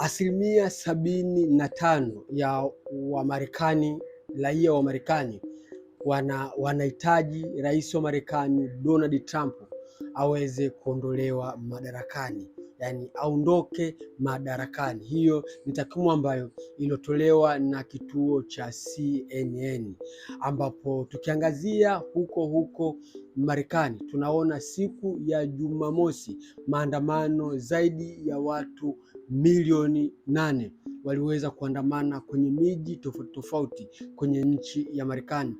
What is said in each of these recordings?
75% ya Wamarekani, raia wa Marekani wanahitaji rais wa Marekani Donald Trump aweze kuondolewa madarakani, yani aondoke madarakani. Hiyo ni takwimu ambayo iliyotolewa na kituo cha CNN, ambapo tukiangazia huko Marekani tunaona siku ya Jumamosi maandamano zaidi ya watu milioni 8 waliweza kuandamana kwenye miji tofauti tofauti kwenye nchi ya Marekani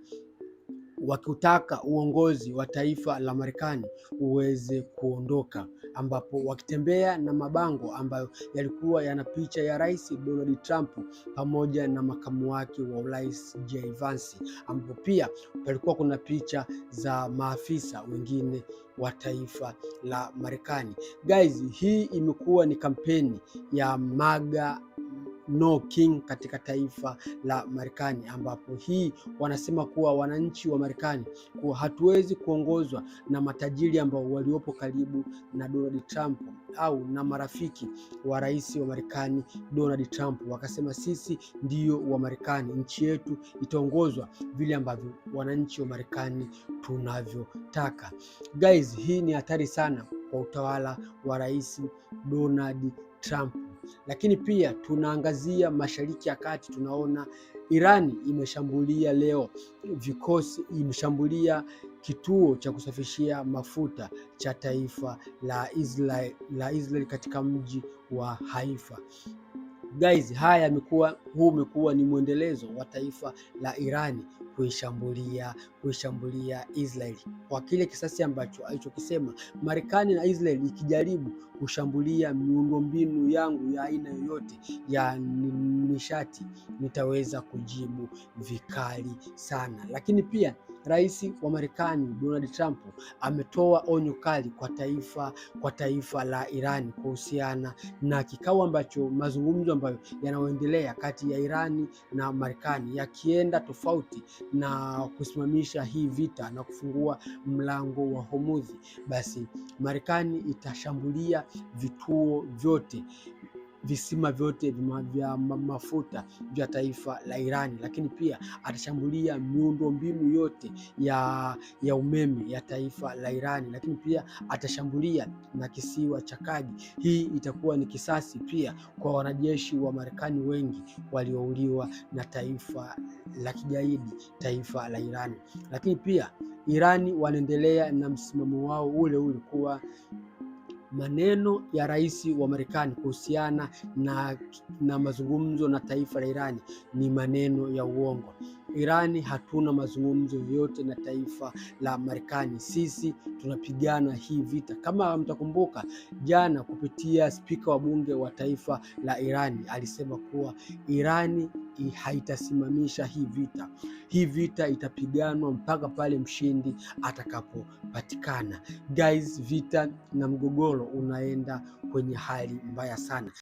wakitaka uongozi wa taifa la Marekani uweze kuondoka, ambapo wakitembea na mabango ambayo yalikuwa yana picha ya Rais Donald Trump pamoja na makamu wake wa urais J. Vance, ambapo pia palikuwa kuna picha za maafisa wengine wa taifa la Marekani. Guys, hii imekuwa ni kampeni ya MAGA No King katika taifa la Marekani, ambapo hii wanasema kuwa wananchi wa Marekani kuwa hatuwezi kuongozwa na matajiri ambao waliopo karibu na Donald Trump au na marafiki wa rais wa Marekani Donald Trump. Wakasema sisi ndio wa Marekani, nchi yetu itaongozwa vile ambavyo wananchi wa Marekani tunavyotaka. Guys, hii ni hatari sana kwa utawala wa rais Donald Trump. Lakini pia tunaangazia Mashariki ya Kati, tunaona Irani imeshambulia leo imeshambulia kituo cha kusafishia mafuta cha taifa la Israel katika mji wa Haifa. Guys, huu umekuwa ni mwendelezo wa taifa la Irani kuishambulia Israel kwa kile kisasi ambacho alichokisema Marekani na Israel ikijaribu kushambulia miundombinu yangu ya aina yoyote ya nishati nitaweza kujibu vikali sana. Lakini pia rais wa Marekani Donald Trump ametoa onyo kali kwa taifa la Irani kuhusiana na kikao ambacho mazungumzo ambayo yanayoendelea kati ya Irani na Marekani yakienda tofauti na kusimamisha hii vita na kufungua mlango wa Hormuz, basi Marekani itashambulia vituo vyote, visima vyote vya mafuta vya taifa la Irani, lakini pia atashambulia miundombinu yote ya umeme ya taifa la Irani, lakini pia atashambulia na kisiwa cha Kagi. Hii itakuwa ni kisasi pia kwa wanajeshi wa Marekani wengi waliouliwa na taifa la kigaidi, taifa la Irani. Lakini pia Irani wanaendelea na msimamo wao ule kuwa maneno ya rais wa Marekani kuhusiana na mazungumzo na taifa la Irani ni maneno ya uongo. Irani hatuna mazungumzo yoyote na taifa la Marekani, sisi tunapigana hii vita. Kama mtakumbuka jana, kupitia spika wa bunge wa taifa la Irani alisema kuwa Irani haitasimamisha hii vita. Hii vita itapiganwa mpaka pale mshindi atakapopatikana. Guys, vita na mgogoro unaenda kwenye hali mbaya sana.